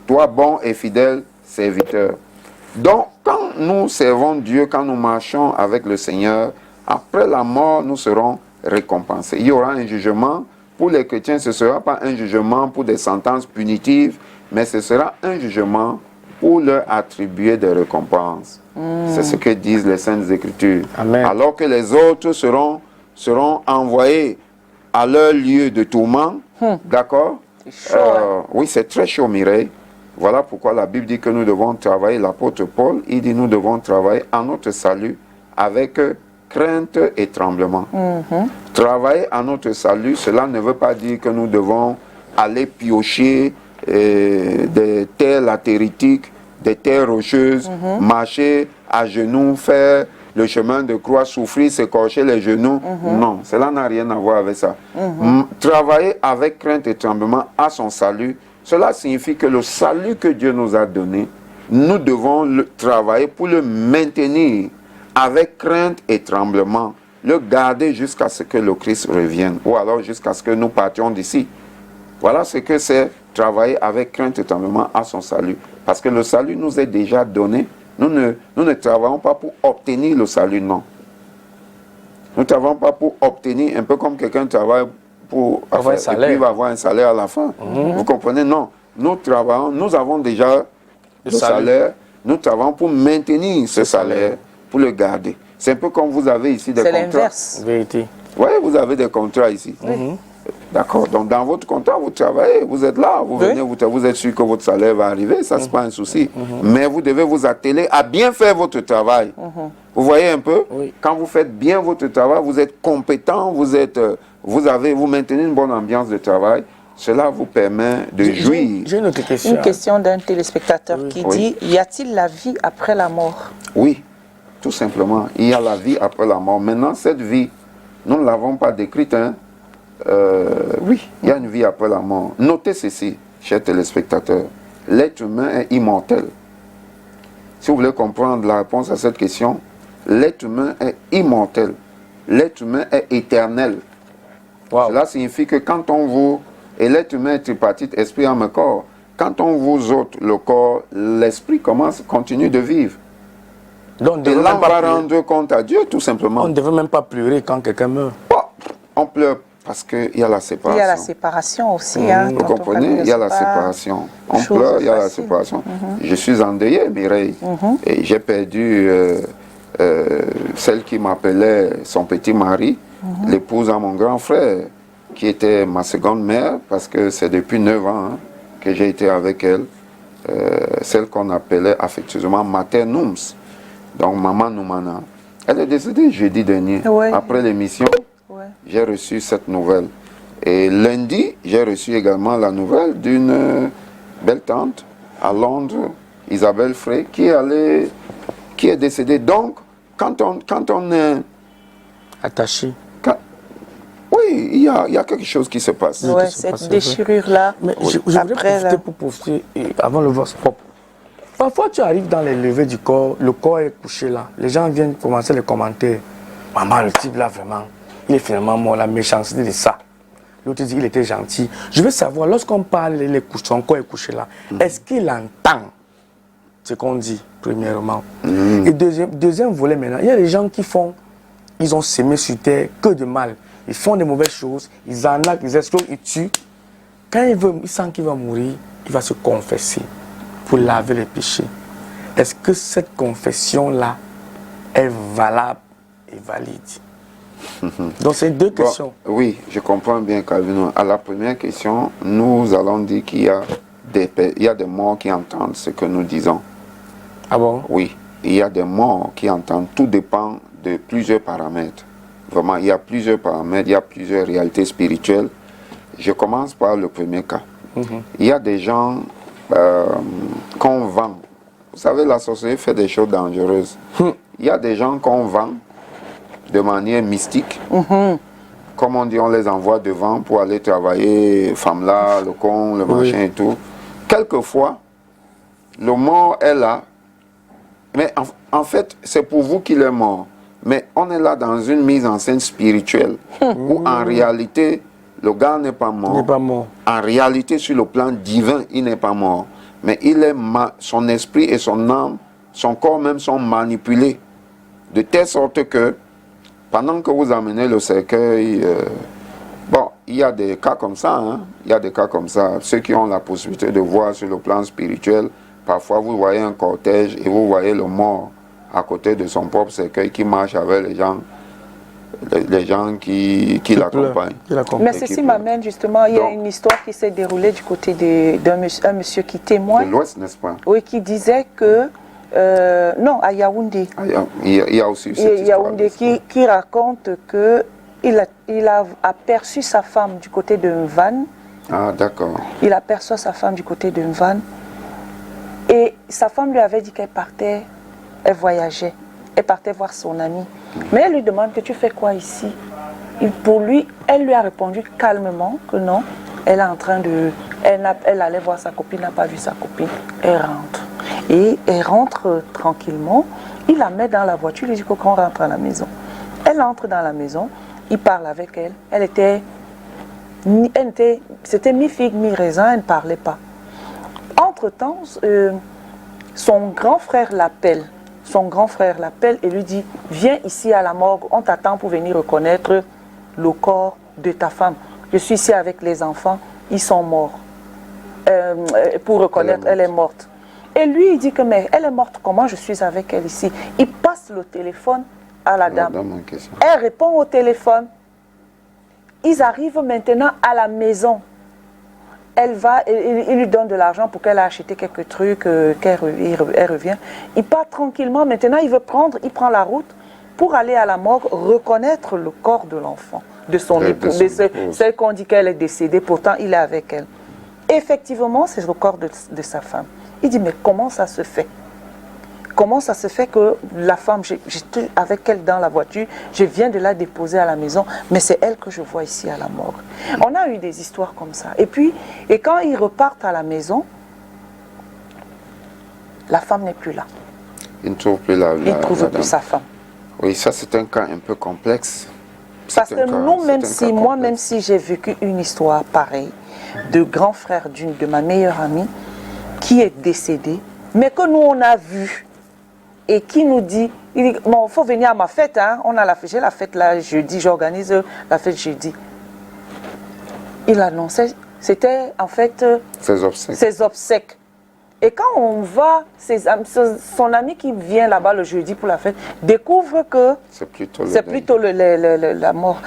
toi bon et fidèle serviteur. Donc, quand nous servons Dieu, quand nous marchons avec le Seigneur, après la mort, nous serons récompensés. Il y aura un jugement. Pour les chrétiens, ce ne sera pas un jugement pour des sentences punitives, mais ce sera un jugement pour leur attribuer des récompenses. C'est ce que disent les Saintes Écritures. Amen. Alors que les autres seront envoyés à leur lieu de tourment. D'accord? Oui, c'est très chaud, Mireille. Voilà pourquoi la Bible dit que nous devons travailler. L'apôtre Paul, il dit nous devons travailler à notre salut avec crainte et tremblement. Travailler à notre salut, cela ne veut pas dire que nous devons aller piocher des terres latéritiques, des terres rocheuses, marcher à genoux, faire le chemin de croix, souffrir, s'écorcher les genoux. Non, cela n'a rien à voir avec ça. Travailler avec crainte et tremblement à son salut, cela signifie que le salut que Dieu nous a donné, nous devons le travailler pour le maintenir avec crainte et tremblement, le garder jusqu'à ce que le Christ revienne, ou alors jusqu'à ce que nous partions d'ici. Voilà ce que c'est travailler avec crainte et tremblement à son salut. Parce que le salut nous est déjà donné. Nous ne travaillons pas pour obtenir le salut, non. Nous ne travaillons pas pour obtenir, un peu comme quelqu'un travaille pour avoir un salaire. Et puis il va avoir un salaire à la fin. Vous comprenez? Non. Nous travaillons, nous avons déjà le salaire. Nous travaillons pour maintenir ce salaire, pour le garder. C'est un peu comme vous avez ici des contrats. C'est l'inverse. Vérité. Oui, vous avez des contrats ici. D'accord. Donc, dans votre contrat, vous travaillez, vous êtes là, vous venez, vous êtes sûr que votre salaire va arriver, ça, c'est pas un souci. Mais vous devez vous atteler à bien faire votre travail. Vous voyez un peu? Quand vous faites bien votre travail, vous êtes compétent, vous maintenez une bonne ambiance de travail. Cela vous permet de jouir. J'ai une autre question. Une question d'un téléspectateur qui dit, y a-t-il la vie après la mort? Oui, tout simplement. Il y a la vie après la mort. Maintenant, cette vie, nous ne l'avons pas décrite, hein? Oui, il y a une vie après la mort. Notez ceci, chers téléspectateurs. L'être humain est immortel. Si vous voulez comprendre la réponse à cette question, l'être humain est immortel. L'être humain est éternel. Cela signifie que quand on vous... Et l'être humain est tripartite, esprit, âme et corps. Quand on vous ôte le corps, l'esprit continue de vivre. Donc, et là, on va rendre compte à Dieu, tout simplement. On ne devait même pas pleurer quand quelqu'un meurt. On pleure parce qu'il y a la séparation. Il y a la séparation aussi. Hein, vous comprenez? Il y a la séparation. On pleure, il y a la séparation. Je suis endeuillé, Mireille. Et j'ai perdu celle qui m'appelait son petit mari, l'épouse à mon grand frère, qui était ma seconde mère, parce que c'est depuis 9 ans que j'ai été avec elle. Celle qu'on appelait affectueusement Mater Nums. Donc, Maman Noumana. Elle est décédée jeudi dernier. Après l'émission, j'ai reçu cette nouvelle. Et lundi, j'ai reçu également la nouvelle d'une belle tante à Londres, Isabelle Frey, qui est décédée. Donc, quand on est attaché, oui, il y a quelque chose qui se passe. Oui, cette déchirure-là. Mais je voudrais profiter avant le vote propre. Parfois, tu arrives dans les levées du corps, le corps est couché là. Les gens viennent commencer les commentaires. Maman, le type là, vraiment, il est finalement mort, la méchanceté de ça. L'autre dit qu'il était gentil. Je veux savoir, lorsqu'on parle, son corps est couché là, est-ce qu'il entend ce qu'on dit, premièrement? Et deuxième volet maintenant, il y a des gens qui ils ont sémé sur terre que de mal. Ils font des mauvaises choses, ils arnaquent, ils explosent, ils tuent. Quand il sent qu'il va mourir, il va se confesser pour laver les péchés. Est-ce que cette confession-là est valable et valide? Donc, c'est deux questions. Oui, je comprends bien, Calvino. À la première question, nous allons dire qu'il y a des morts qui entendent ce que nous disons. Ah bon? Oui, il y a des morts qui entendent. Tout dépend de plusieurs paramètres. Vraiment, il y a plusieurs paramètres, il y a plusieurs réalités spirituelles. Je commence par le premier cas. Il y a des gens qu'on vend. Vous savez, la sorcellerie fait des choses dangereuses. Il y a des gens qu'on vend de manière mystique. Comme on dit, on les envoie devant pour aller travailler, femme là, le con, le machin et tout. Quelquefois, le mort est là, mais en fait, c'est pour vous qu'il est mort. Mais on est là dans une mise en scène spirituelle, où en réalité, le gars n'est pas mort. Il n'est pas mort. En réalité, sur le plan divin, il n'est pas mort. Mais il est son esprit et son âme, son corps même sont manipulés. De telle sorte que, pendant que vous amenez le cercueil, bon, il y a des cas comme ça, hein? Il y a des cas comme ça. Ceux qui ont la possibilité de voir sur le plan spirituel, parfois vous voyez un cortège et vous voyez le mort à côté de son propre cercueil qui marche avec les gens qui l'accompagnent. Mais ceci m'amène justement, il y a une histoire qui s'est déroulée du côté d'un monsieur qui témoigne. De l'Ouest, n'est-ce pas? Oui, qui disait que, non, à Yaoundé. Il y a aussi cette Yaoundé qui raconte que il a aperçu sa femme du côté de Mvan. Ah, d'accord. Il aperçoit sa femme du côté de Mvan. Et sa femme lui avait dit qu'elle partait, elle voyageait, elle partait voir son amie. Mais elle lui demande que tu fais quoi ici? Pour lui, elle lui a répondu calmement que non, elle est en train de... Elle allait voir sa copine, n'a pas vu sa copine, elle rentre. Et elle rentre tranquillement, il la met dans la voiture, il lui dit qu'on rentre à la maison. Elle entre dans la maison, il parle avec elle, c'était mi-figue, mi-raisin, elle ne parlait pas. Entre-temps, son grand frère l'appelle. Son grand frère l'appelle et lui dit « Viens ici à la morgue, on t'attend pour venir reconnaître le corps de ta femme. Je suis ici avec les enfants, ils sont morts. Pour reconnaître, elle est morte. » Et lui, il dit que « Mais elle est morte, comment je suis avec elle ici ?» Il passe le téléphone à la dame. Elle répond au téléphone. Ils arrivent maintenant à la maison. Il lui donne de l'argent pour qu'elle ait acheté quelques trucs, elle revient. Il part tranquillement, maintenant il prend la route pour aller à la morgue reconnaître le corps de l'enfant, de son époux, celle qu'on dit qu'elle est décédée, pourtant il est avec elle. Effectivement, c'est le corps de sa femme. Il dit, mais comment ça se fait? Comment ça se fait que la femme, j'étais avec elle dans la voiture, je viens de la déposer à la maison, mais c'est elle que je vois ici à la morgue. On a eu des histoires comme ça. Et quand ils repartent à la maison, la femme n'est plus là. Il ne trouve plus la Il ne trouve plus sa femme. Oui, ça c'est un cas un peu complexe. Parce que nous, même si j'ai vécu une histoire pareille, de grand frère de ma meilleure amie, qui est décédé, mais que nous on a vu, et qui nous dit, bon, il faut venir à ma fête, hein. J'ai la fête là jeudi, j'organise la fête jeudi. Il annonçait, c'était en fait ses obsèques. Et quand on va, son ami qui vient là-bas le jeudi pour la fête, découvre que c'est plutôt la mort.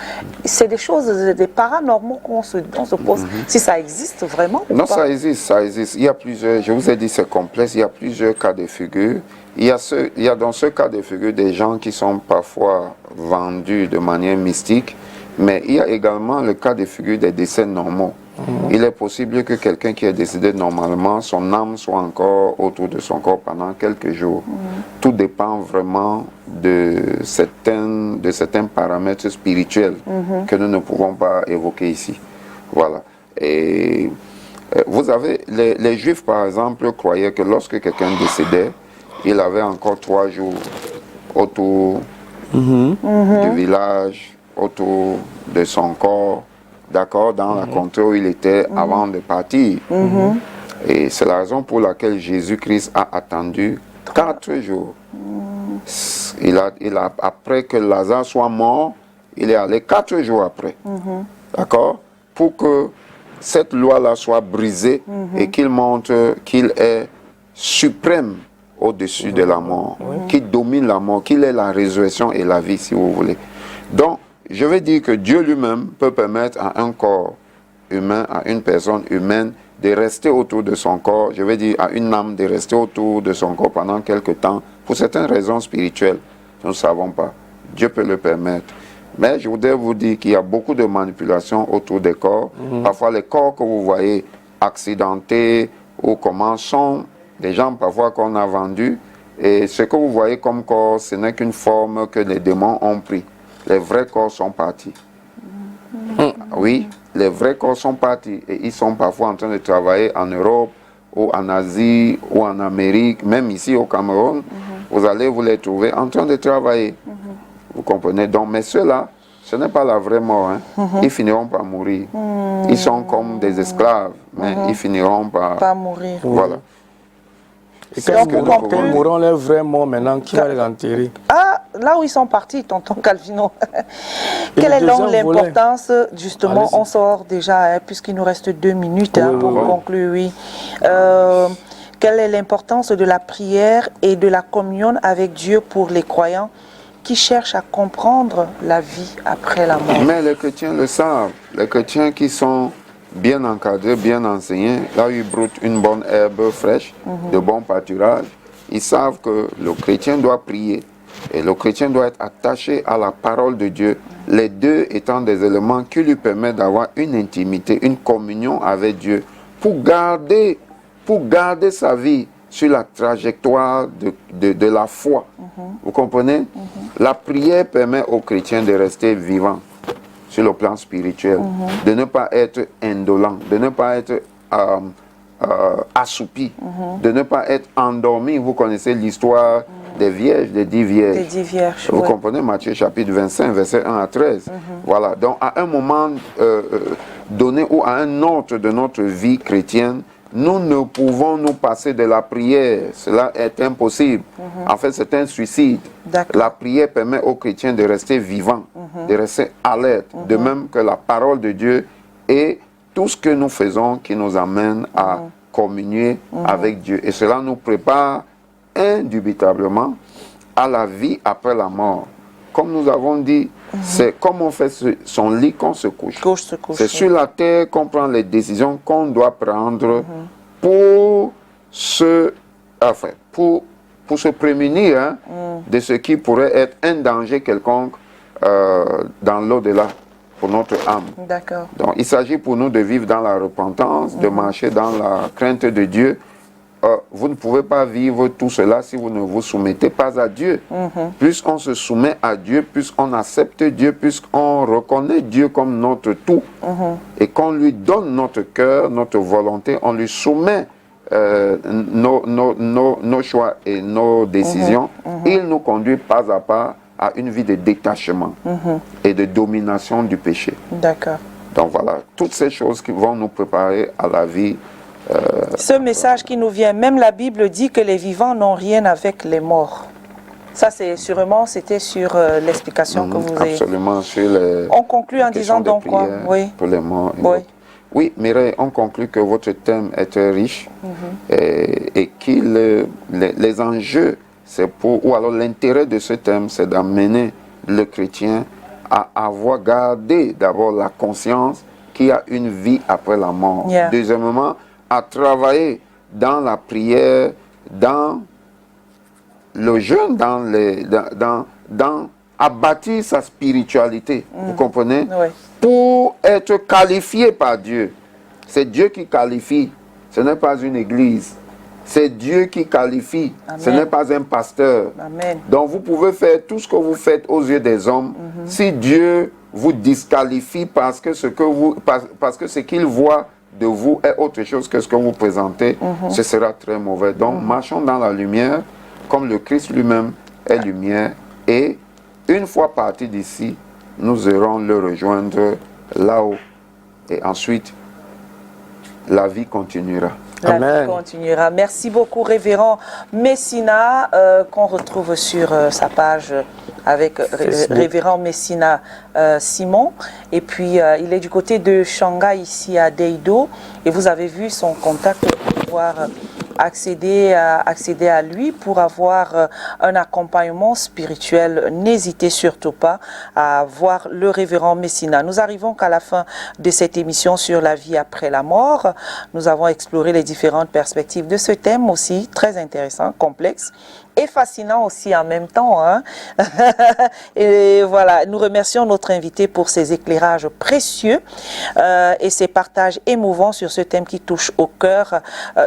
C'est des choses, des paranormaux qu'on se pose. Si ça existe vraiment ou non, pas? ça existe. Il y a plusieurs, je vous ai dit c'est complexe, il y a plusieurs cas de figure. Il y a dans ce cas de figure des gens qui sont parfois vendus de manière mystique, mais il y a également le cas de figure des décès normaux. Il est possible que quelqu'un qui est décédé normalement, son âme soit encore autour de son corps pendant quelques jours. Tout dépend vraiment de certains paramètres spirituels que nous ne pouvons pas évoquer ici. Voilà. Et vous avez, les Juifs par exemple croyaient que lorsque quelqu'un décédait, il avait encore 3 jours autour du village, autour de son corps, d'accord, dans la contrée où il était avant de partir. Et c'est la raison pour laquelle Jésus-Christ a attendu 4 jours. Après que Lazare soit mort, il est allé 4 jours après. D'accord? Pour que cette loi-là soit brisée et qu'il montre qu'il est suprême au-dessus de la mort, qui domine la mort, qu'il est la résurrection et la vie, si vous voulez. Donc, je veux dire que Dieu lui-même peut permettre à un corps humain, à une personne humaine, de rester autour de son corps, je veux dire à une âme de rester autour de son corps pendant quelque temps, pour certaines raisons spirituelles, nous ne savons pas. Dieu peut le permettre. Mais je voudrais vous dire qu'il y a beaucoup de manipulations autour des corps. Parfois, les corps que vous voyez accidentés ou comment sont des gens parfois qu'on a vendus. Et ce que vous voyez comme corps, ce n'est qu'une forme que les démons ont pris. Les vrais corps sont partis. Oui, les vrais corps sont partis et ils sont parfois en train de travailler en Europe ou en Asie ou en Amérique, même ici au Cameroun. Vous allez vous les trouver en train de travailler. Vous comprenez? Donc, mais ceux-là, ce n'est pas la vraie mort. Ils finiront par mourir. Ils sont comme des esclaves, mais ils finiront par mourir. Voilà. Et quand ils mourront les vrais morts maintenant, qui va les enterrer? Ah, là où ils sont partis, tonton Calvino. Quelle est donc l'importance, justement, on sort déjà, puisqu'il nous reste 2 minutes pour conclure, oui. Quelle est l'importance de la prière et de la communion avec Dieu pour les croyants qui cherchent à comprendre la vie après la mort? Mais les chrétiens le savent. Les chrétiens qui sont bien encadrés, bien enseignés, là où ils broutent une bonne herbe fraîche, de bon pâturage, ils savent que le chrétien doit prier et le chrétien doit être attaché à la parole de Dieu, les deux étant des éléments qui lui permettent d'avoir une intimité, une communion avec Dieu pour garder sa vie sur la trajectoire de la foi. Vous comprenez? La prière permet aux chrétiens de rester vivants sur le plan spirituel, de ne pas être indolent, de ne pas être assoupi, de ne pas être endormi. Vous connaissez l'histoire des vierges, des 10 vierges. Des 10 vierges, vous comprenez Matthieu chapitre 25, verset 1 à 13. Voilà, donc à un moment donné ou à un autre de notre vie chrétienne, nous ne pouvons nous passer de la prière. Cela est impossible. En fait, c'est un suicide. La prière permet aux chrétiens de rester vivants, de rester alertes, de même que la parole de Dieu et tout ce que nous faisons qui nous amène à communier avec Dieu. Et cela nous prépare indubitablement à la vie après la mort. Comme nous avons dit, c'est comme on fait son lit qu'on se couche. C'est sur la terre qu'on prend les décisions qu'on doit prendre pour se prémunir de ce qui pourrait être un danger quelconque dans l'au-delà pour notre âme. Donc il s'agit pour nous de vivre dans la repentance, de marcher dans la crainte de Dieu. Vous ne pouvez pas vivre tout cela si vous ne vous soumettez pas à Dieu. Puisqu'on se soumet à Dieu, puisqu'on accepte Dieu, puisqu'on reconnaît Dieu comme notre tout, et qu'on lui donne notre cœur, notre volonté, on lui soumet nos choix et nos décisions, il nous conduit pas à pas à une vie de détachement et de domination du péché. Donc voilà, toutes ces choses qui vont nous préparer à la vie. Ce message qui nous vient, même la Bible dit que les vivants n'ont rien avec les morts. Ça, c'est sûrement, c'était sur l'explication que vous avez. Absolument, sur les. On conclut en disant donc quoi? Oui. Pour les morts. Oui, Mireille, on conclut que votre thème est très riche et que les enjeux, c'est ou alors l'intérêt de ce thème, c'est d'amener le chrétien à avoir gardé d'abord la conscience qu'il y a une vie après la mort. Deuxièmement, à travailler dans la prière, dans le jeûne, à bâtir sa spiritualité, vous comprenez? Pour être qualifié par Dieu. C'est Dieu qui qualifie, ce n'est pas une église. C'est Dieu qui qualifie, ce n'est pas un pasteur. Donc vous pouvez faire tout ce que vous faites aux yeux des hommes. Si Dieu vous disqualifie parce que ce qu'il voit de vous est autre chose que ce que vous présentez, ce sera très mauvais. Donc marchons dans la lumière comme le Christ lui-même est lumière, et une fois partis d'ici, nous irons le rejoindre là-haut, et ensuite la vie continuera. La vie continuera. Merci beaucoup, révérend Messina, qu'on retrouve sur sa page avec révérend Messina Simon. Et puis, il est du côté de Shanghai, ici à Deido. Et vous avez vu son contact pour pouvoir accéder à lui pour avoir un accompagnement spirituel, n'hésitez surtout pas à voir le révérend Messina. Nous arrivons qu'à la fin de cette émission sur la vie après la mort. Nous avons exploré les différentes perspectives de ce thème aussi, très intéressant, complexe et fascinant aussi en même temps. Hein? Et voilà, nous remercions notre invité pour ses éclairages précieux et ses partages émouvants sur ce thème qui touche au cœur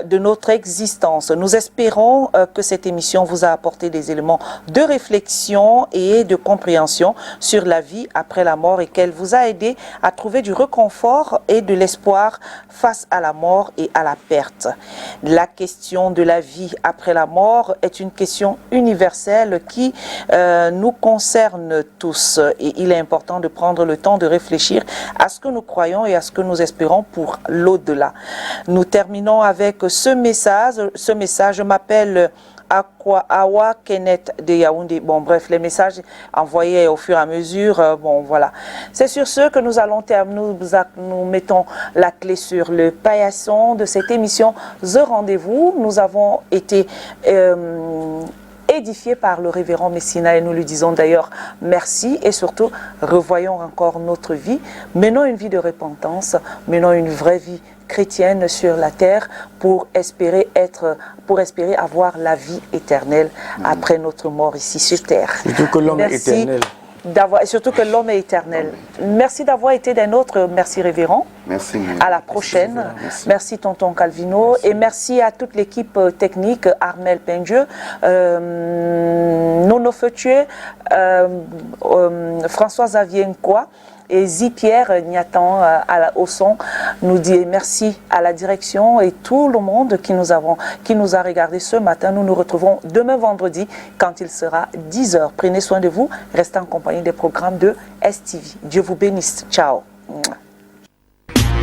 de notre existence. Nous espérons que cette émission vous a apporté des éléments de réflexion et de compréhension sur la vie après la mort et qu'elle vous a aidé à trouver du réconfort et de l'espoir face à la mort et à la perte. La question de la vie après la mort est une question universelle qui nous concerne tous et il est important de prendre le temps de réfléchir à ce que nous croyons et à ce que nous espérons pour l'au-delà. Nous terminons avec ce message. Je m'appelle Awa Kenneth de Yaoundé. Bon, bref, les messages envoyés au fur et à mesure, bon, voilà. C'est sur ce que nous allons terminer, nous mettons la clé sur le paillasson de cette émission The Rendez-vous. Nous avons été édifiés par le révérend Messina et nous lui disons d'ailleurs merci et surtout revoyons encore notre vie, menons une vie de repentance, menons une vraie vie chrétienne sur la terre pour espérer avoir la vie éternelle après notre mort ici sur terre. Surtout que l'homme est éternel. Et surtout que l'homme est éternel. Merci d'avoir été des nôtres. Merci révérend. Merci. À la prochaine. Merci tonton Calvino. Merci. Et merci à toute l'équipe technique, Armel Pendieu, Nono Feutué, François Xavier Nkwa et Zi-Pierre Niatan au son. Nous dit merci à la direction et tout le monde qui nous a regardé ce matin. Nous nous retrouvons demain vendredi quand il sera 10h. Prenez soin de vous. Restez en compagnie des programmes de STV. Dieu vous bénisse. Ciao.